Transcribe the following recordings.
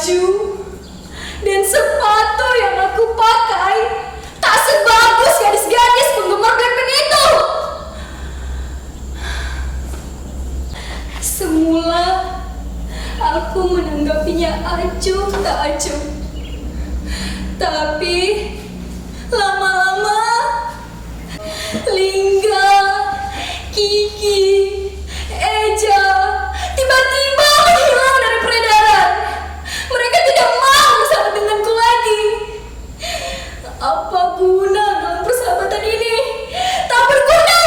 baju dan sepatu yang aku pakai tak sebagus gadis-gadis penggemar Blackpink itu. Semula aku menanggapinya acuh tak acuh. Tapi lama-lama Lingga, Kiki, Eja tiba-tiba menghilang dari peredaran. Mereka tidak mau bersama denganku lagi. Apa guna dalam persahabatan ini? Tak berguna.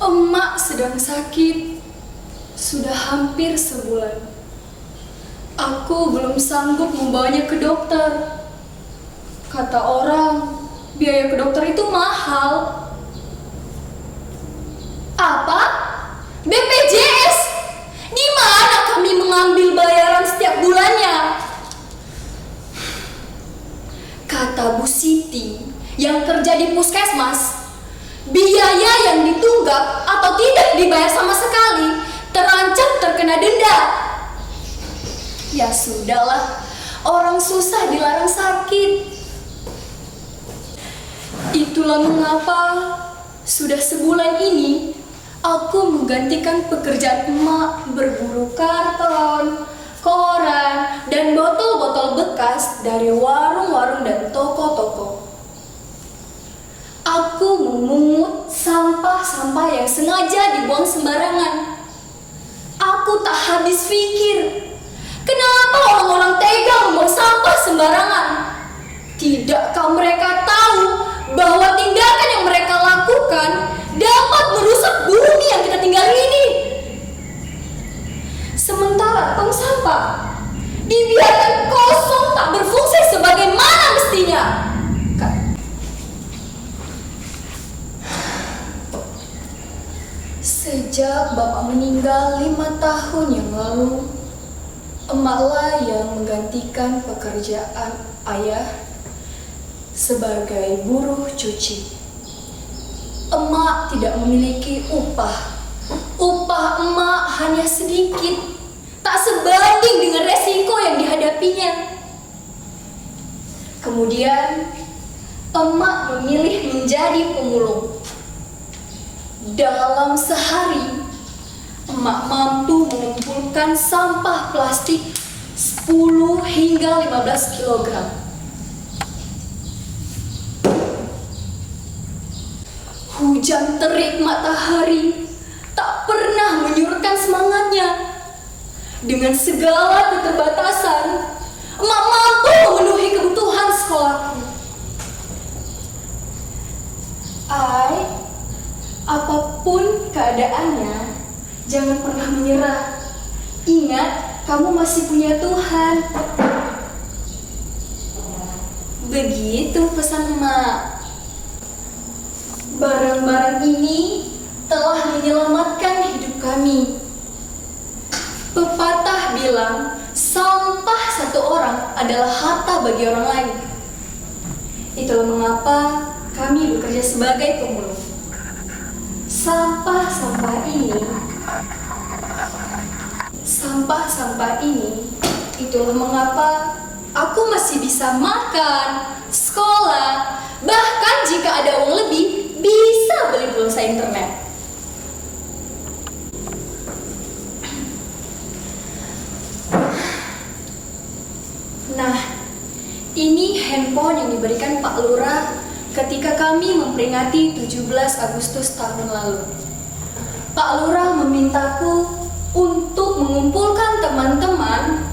Emak sedang sakit sudah hampir sebulan. Aku belum sanggup membawanya ke dokter. Kata orang, biaya ke dokter itu mahal. Apa? BPJS? Di mana kami mengambil bayaran setiap bulannya? Kata Bu Siti yang kerja di puskesmas, biaya yang ditunggak atau tidak dibayar sama sekali terancam terkena denda. Ya sudahlah, orang susah dilarang sakit. Itulah mengapa sudah sebulan ini aku menggantikan pekerjaan emak berburu karton, koran, dan botol-botol bekas dari warung-warung dan toko-toko. Aku memungut sampah-sampah yang sengaja dibuang sembarangan. Aku tak habis pikir, kenapa orang-orang tega membuang sampah sembarangan? Tidakkah mereka tahu bahwa tindakan yang mereka lakukan dapat merusak bumi yang kita tinggali ini? Sementara tong sampah dibiarkan kosong tak berfungsi sebagaimana mestinya. Sejak bapak meninggal 5 tahun yang lalu, emaklah yang menggantikan pekerjaan ayah sebagai buruh cuci. Emak tidak memiliki upah. Upah emak hanya sedikit, tak sebanding dengan resiko yang dihadapinya. Kemudian, emak memilih menjadi pemulung. Dalam sehari, emak mampu mengumpulkan sampah plastik 10 hingga 15 kilogram. Hujan terik matahari tak pernah menyurutkan semangatnya. Dengan segala keterbatasan, emak mampu memenuhi kebutuhan sekolahku. Apapun keadaannya, jangan pernah menyerah. Ingat, kamu masih punya Tuhan. Begitu pesan emak. Barang-barang ini telah menyelamatkan hidup kami. Pepatah bilang, sampah satu orang adalah harta bagi orang lain. Itulah mengapa kami bekerja sebagai pemulung. Sampah-sampah ini, itulah mengapa aku masih bisa makan, sekolah, bahkan jika ada uang lebih, bisa beli pulsa internet. Nah, ini handphone yang diberikan Pak Lurah ketika kami memperingati 17 Agustus tahun lalu. Pak Lurah memintaku untuk mengumpulkan teman-teman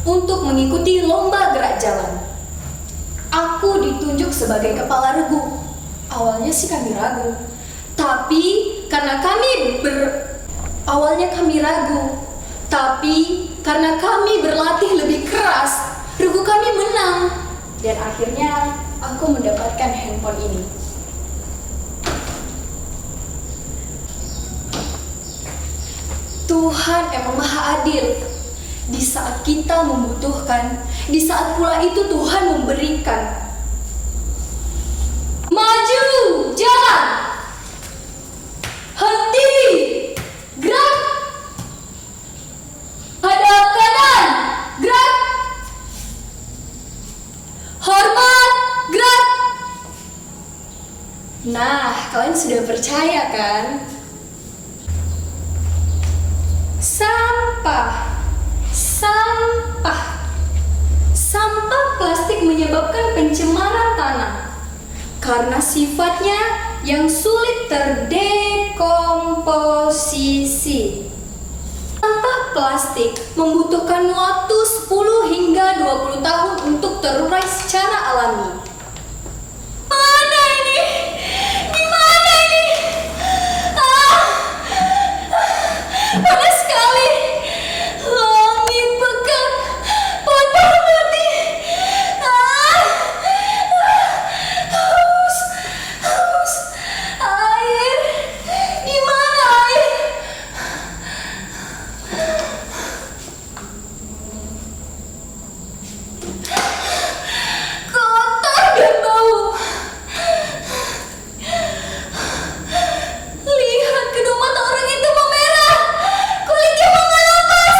untuk mengikuti lomba gerak jalan. Aku ditunjuk sebagai kepala regu. Awalnya sih kami ragu, tapi karena kami berlatih lebih keras, regu kami menang. Dan akhirnya aku mendapatkan handphone ini. Tuhan emang maha adil. Di saat kita membutuhkan, di saat pula itu Tuhan memberikan. Maju, jalan. Henti, Nah, kalian sudah percaya kan? Sampah. Sampah. Sampah plastik menyebabkan pencemaran tanah karena sifatnya yang sulit terdekomposisi. Sampah plastik membutuhkan waktu 10 hingga 20 tahun untuk terurai secara alami. Mana ini? Gimana ini? Panas sekali. Langit pekat. Potong mati. Haus. Haus. Air. Di mana air? Kotor dan bau. Lihat kedua mata orang itu memerah. Kulitnya mengelepas.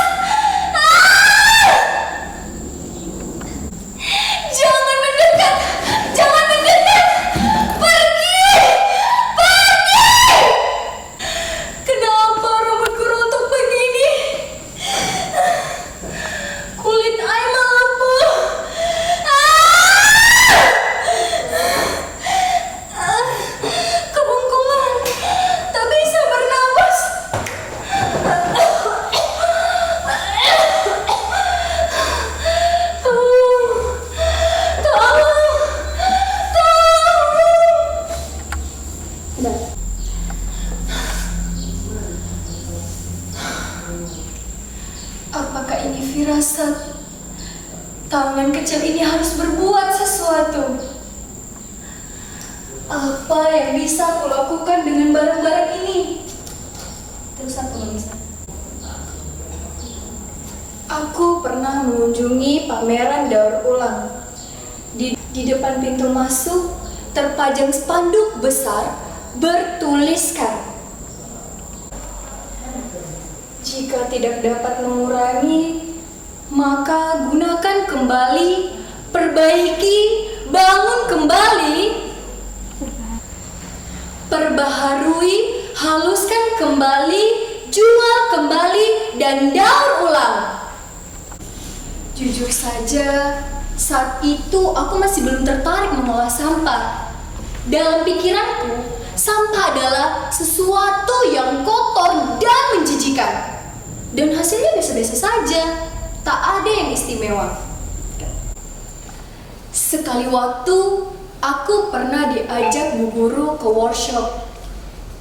Jangan mendekat. Jangan mendekat. Pergi. Pergi. Kenapa rambutku rontok begini? Kulit Ai melepuh. Kebungkungan. Tak bisa bernapas. Apakah ini firasat? Tangan kecil ini harus berbuat sesuatu. Apa yang bisa aku lakukan dengan barang-barang ini? Terus aku bisa. Aku pernah mengunjungi pameran daur ulang. Di depan pintu masuk terpajang spanduk besar bertuliskan, jika tidak dapat mengurangi, maka gunakan kembali, perbaiki, bangun kembali, perbaharui, haluskan kembali, jual kembali, dan daur ulang. Jujur saja, saat itu aku masih belum tertarik mengolah sampah. Dalam pikiranku, sampah adalah sesuatu yang kotor dan menjijikan. Dan hasilnya biasa-biasa saja, tak ada yang istimewa. Sekali waktu, aku pernah diajak Bu Guru ke workshop.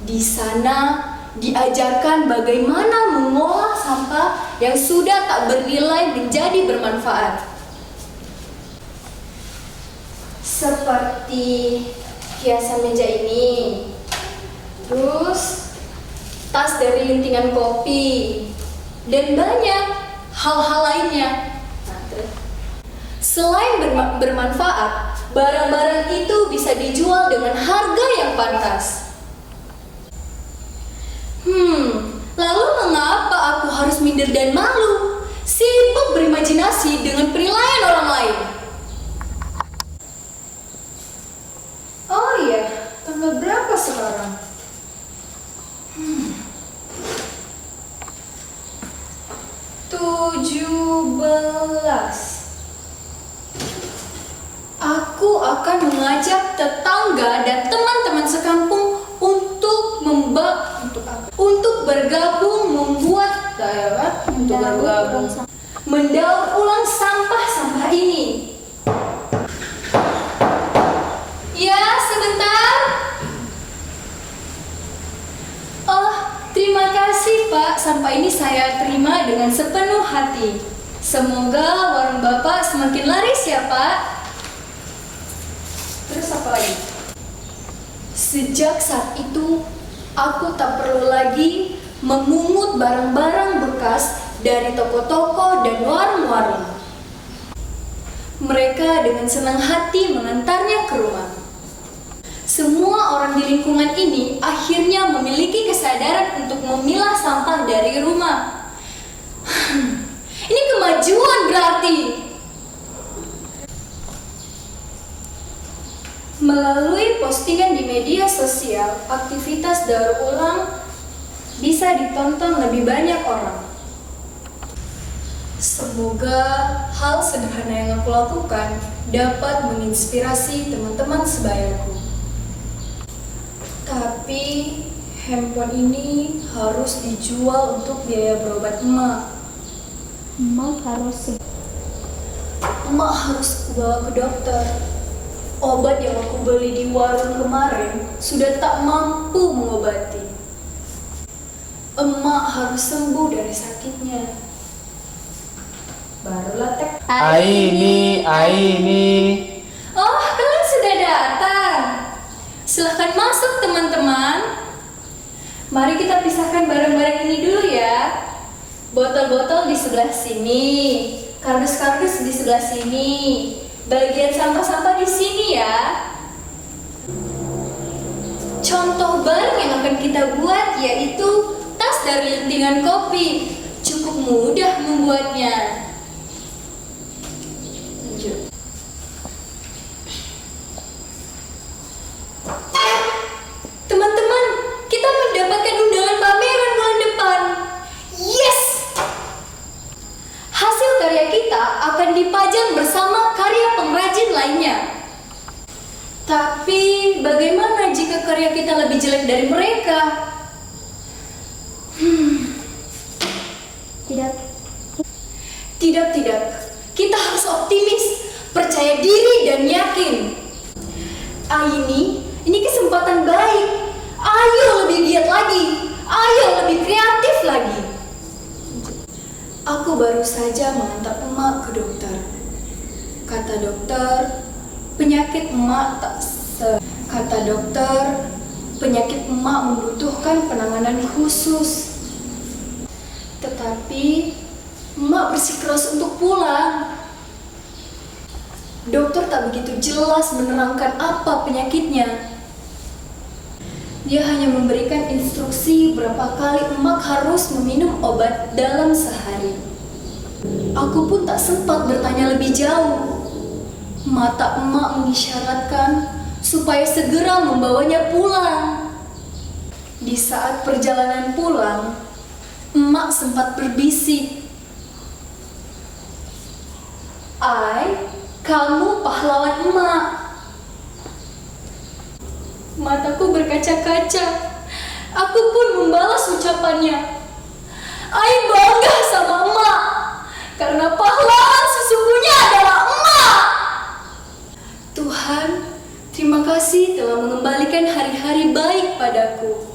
Di sana, diajarkan bagaimana mengolah sampah yang sudah tak bernilai menjadi bermanfaat. Seperti hiasan meja ini, terus tas dari lintingan kopi, dan banyak hal-hal lainnya. Selain bermanfaat, barang-barang itu bisa dijual dengan harga yang pantas. Lalu mengapa aku harus minder dan malu, sibuk berimajinasi dengan penilaian orang lain? Oh iya, tanggal berapa sekarang? 17. Aku akan mengajak tetangga dan teman-teman sekampung untuk bergabung membuat mendaur ulang sampah-sampah ini. Ya, sebentar. Oh, terima kasih Pak. Sampah ini saya terima dengan sepenuh hati. Semoga warung Bapak semakin laris ya Pak. Terus apa lagi? Sejak saat itu, aku tak perlu lagi memungut barang-barang bekas dari toko-toko dan warung-warung. Mereka dengan senang hati mengantarnya ke rumah. Semua orang di lingkungan ini akhirnya memiliki kesadaran untuk memilah sampah dari rumah. Ini kemajuan berarti. Melalui postingan di media sosial, aktivitas daur ulang bisa ditonton lebih banyak orang. Semoga hal sederhana yang aku lakukan dapat menginspirasi teman-teman sebayaku. Tapi handphone ini harus dijual untuk biaya berobat emak. Emak harus bawa ke dokter. Obat yang aku beli di warung kemarin sudah tak mampu mengobati. Emak harus sembuh dari sakitnya. Barulah tek. Aini. Oh, kalian sudah datang. Silahkan masuk teman-teman. Mari kita pisahkan barang-barang ini dulu ya. Botol-botol di sebelah sini, kardus-kardus di sebelah sini, bagian sampah-sampah di sini ya. Contoh barang yang akan kita buat yaitu tas dari lentingan kopi. Cukup mudah membuatnya. Lanjut. Teman-teman, kita mendapatkan undangan pameran bulan depan. Yes! Hasil karya kita akan dipajang bersama karya pengrajin lainnya. Tapi bagaimana jika karya kita lebih jelek dari mereka? Tidak. Kita harus optimis, percaya diri dan yakin. Ini kesempatan baik. Ayo lebih giat lagi. Ayo lebih kreatif lagi. Aku baru saja mengantar emak ke dokter. Kata dokter, penyakit emak membutuhkan penanganan khusus. Tetapi emak bersikeras untuk pulang. Dokter tak begitu jelas menerangkan apa penyakitnya. Dia hanya memberikan instruksi berapa kali emak harus meminum obat dalam sehari. Aku pun tak sempat bertanya lebih jauh. Mata emak mengisyaratkan supaya segera membawanya pulang. Di saat perjalanan pulang, emak sempat berbisik. Kamu pahlawan emak. Mataku berkaca-kaca. Aku pun membalas ucapannya. Bangga sama emak. Karena pahlawan sesungguhnya adalah emak. Tuhan, terima kasih telah mengembalikan hari-hari baik padaku.